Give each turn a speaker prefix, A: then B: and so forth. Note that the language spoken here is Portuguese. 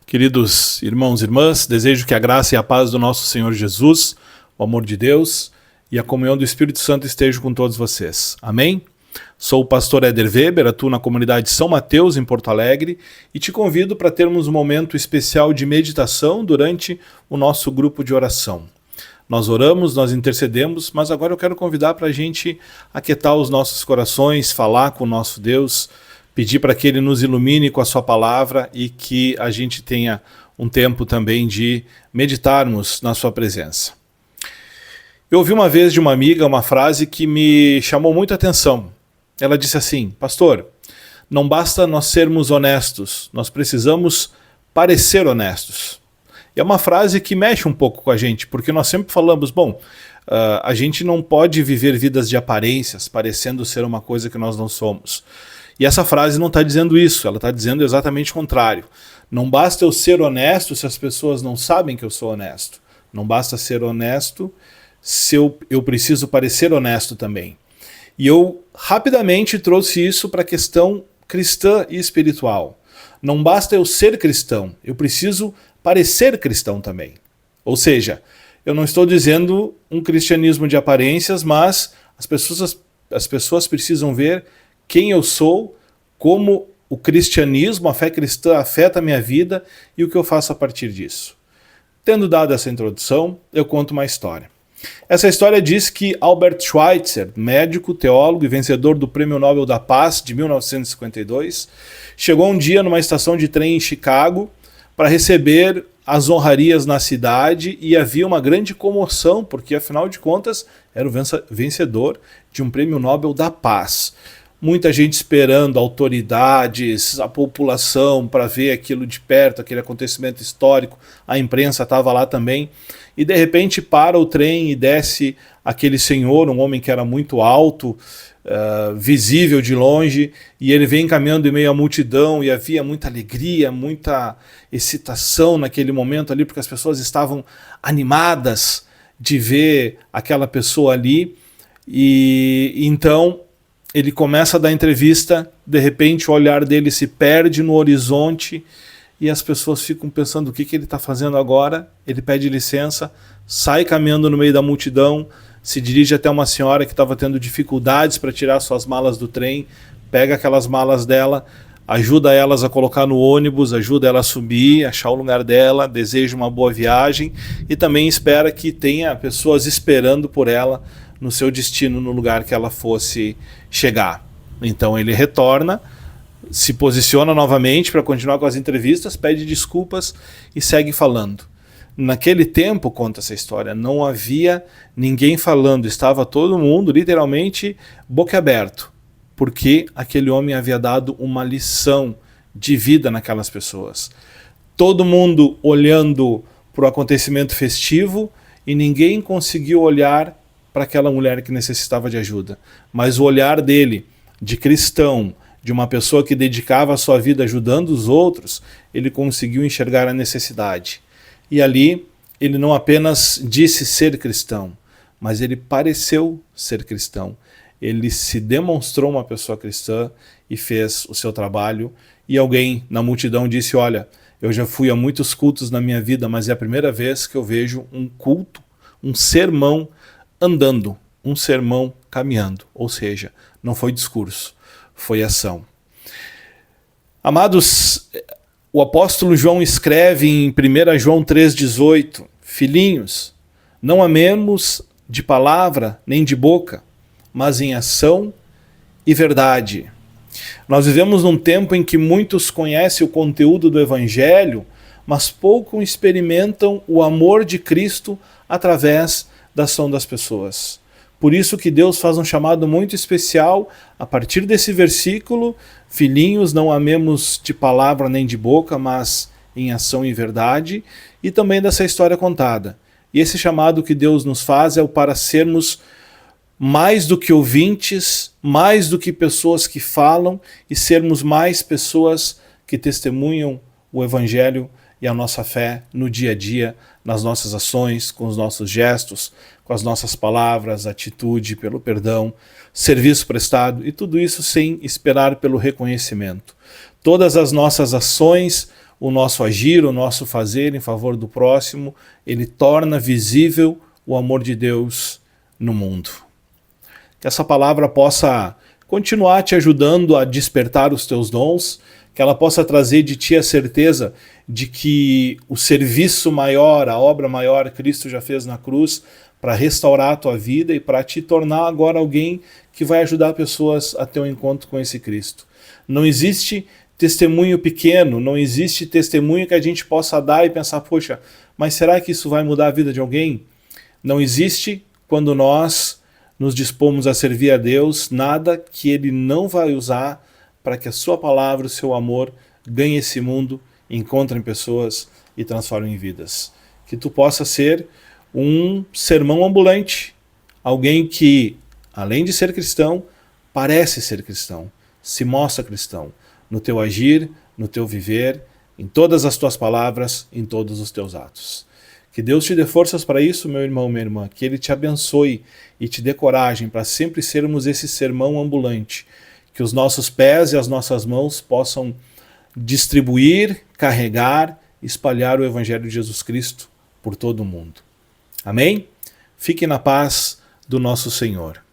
A: Queridos irmãos e irmãs, desejo que a graça e a paz do nosso Senhor Jesus, o amor de Deus e a comunhão do Espírito Santo estejam com todos vocês. Amém? Sou o pastor Éder Weber, atuo na comunidade São Mateus, em Porto Alegre, e te convido para termos um momento especial de meditação durante o nosso grupo de oração. Nós oramos, nós intercedemos, mas agora eu quero convidar para a gente aquietar os nossos corações, falar com o nosso Deus, pedir para que Ele nos ilumine com a sua palavra e que a gente tenha um tempo também de meditarmos na sua presença. Eu ouvi uma vez de uma amiga uma frase que me chamou muita atenção. Ela disse assim: pastor, não basta nós sermos honestos, nós precisamos parecer honestos. E é uma frase que mexe um pouco com a gente, porque nós sempre falamos, a gente não pode viver vidas de aparências, parecendo ser uma coisa que nós não somos. E essa frase não está dizendo isso, ela está dizendo exatamente o contrário. Não basta eu ser honesto se as pessoas não sabem que eu sou honesto. Não basta ser honesto se eu preciso parecer honesto também. E eu rapidamente trouxe isso para a questão cristã e espiritual. Não basta eu ser cristão, eu preciso parecer cristão também. Ou seja, eu não estou dizendo um cristianismo de aparências, mas as pessoas precisam ver quem eu sou, como o cristianismo, a fé cristã afeta a minha vida e o que eu faço a partir disso. Tendo dado essa introdução, eu conto uma história. Essa história diz que Albert Schweitzer, médico, teólogo e vencedor do Prêmio Nobel da Paz de 1952, chegou um dia numa estação de trem em Chicago para receber as honrarias na cidade e havia uma grande comoção, porque afinal de contas era o vencedor de um Prêmio Nobel da Paz. Muita gente esperando, autoridades, a população para ver aquilo de perto, aquele acontecimento histórico, a imprensa estava lá também, e de repente para o trem e desce aquele senhor, um homem que era muito alto, visível de longe, e ele vem caminhando em meio à multidão, e havia muita alegria, muita excitação naquele momento ali, porque as pessoas estavam animadas de ver aquela pessoa ali, e então ele começa a dar entrevista, de repente o olhar dele se perde no horizonte e as pessoas ficam pensando o que ele está fazendo agora. Ele pede licença, sai caminhando no meio da multidão, se dirige até uma senhora que estava tendo dificuldades para tirar suas malas do trem, pega aquelas malas dela, ajuda elas a colocar no ônibus, ajuda ela a subir, achar o lugar dela, deseja uma boa viagem e também espera que tenha pessoas esperando por ela no seu destino, no lugar que ela fosse chegar. Então ele retorna, se posiciona novamente para continuar com as entrevistas, pede desculpas e segue falando. Naquele tempo, conta essa história, não havia ninguém falando, estava todo mundo literalmente boquiaberto, porque aquele homem havia dado uma lição de vida naquelas pessoas. Todo mundo olhando para o acontecimento festivo e ninguém conseguiu olhar para aquela mulher que necessitava de ajuda. Mas o olhar dele, de cristão, de uma pessoa que dedicava a sua vida ajudando os outros, ele conseguiu enxergar a necessidade. E ali, ele não apenas disse ser cristão, mas ele pareceu ser cristão. Ele se demonstrou uma pessoa cristã e fez o seu trabalho. E alguém na multidão disse: olha, eu já fui a muitos cultos na minha vida, mas é a primeira vez que eu vejo um culto, um sermão andando, um sermão caminhando. Ou seja, não foi discurso, foi ação. Amados, o apóstolo João escreve em 1 João 3,18: filhinhos, não amemos de palavra nem de boca, mas em ação e verdade. Nós vivemos num tempo em que muitos conhecem o conteúdo do Evangelho, mas pouco experimentam o amor de Cristo através da ação das pessoas. Por isso que Deus faz um chamado muito especial a partir desse versículo: filhinhos, não amemos de palavra nem de boca, mas em ação e verdade, e também dessa história contada. E esse chamado que Deus nos faz é o para sermos mais do que ouvintes, mais do que pessoas que falam, e sermos mais pessoas que testemunham o Evangelho e a nossa fé no dia a dia, nas nossas ações, com os nossos gestos, com as nossas palavras, atitude, pelo perdão, serviço prestado, e tudo isso sem esperar pelo reconhecimento. Todas as nossas ações, o nosso agir, o nosso fazer em favor do próximo, ele torna visível o amor de Deus no mundo. Que essa palavra possa continuar te ajudando a despertar os teus dons, que ela possa trazer de ti a certeza de que o serviço maior, a obra maior, Cristo já fez na cruz para restaurar a tua vida e para te tornar agora alguém que vai ajudar pessoas a ter um encontro com esse Cristo. Não existe testemunho pequeno, não existe testemunho que a gente possa dar e pensar, poxa, mas será que isso vai mudar a vida de alguém? Não existe, quando nós nos dispomos a servir a Deus, nada que Ele não vai usar para que a sua palavra, o seu amor, ganhe esse mundo, encontrem pessoas e transformem vidas. Que tu possa ser um sermão ambulante, alguém que, além de ser cristão, parece ser cristão, se mostra cristão, no teu agir, no teu viver, em todas as tuas palavras, em todos os teus atos. Que Deus te dê forças para isso, meu irmão, minha irmã, que Ele te abençoe e te dê coragem para sempre sermos esse sermão ambulante, que os nossos pés e as nossas mãos possam distribuir, carregar, espalhar o Evangelho de Jesus Cristo por todo o mundo. Amém? Fique na paz do nosso Senhor.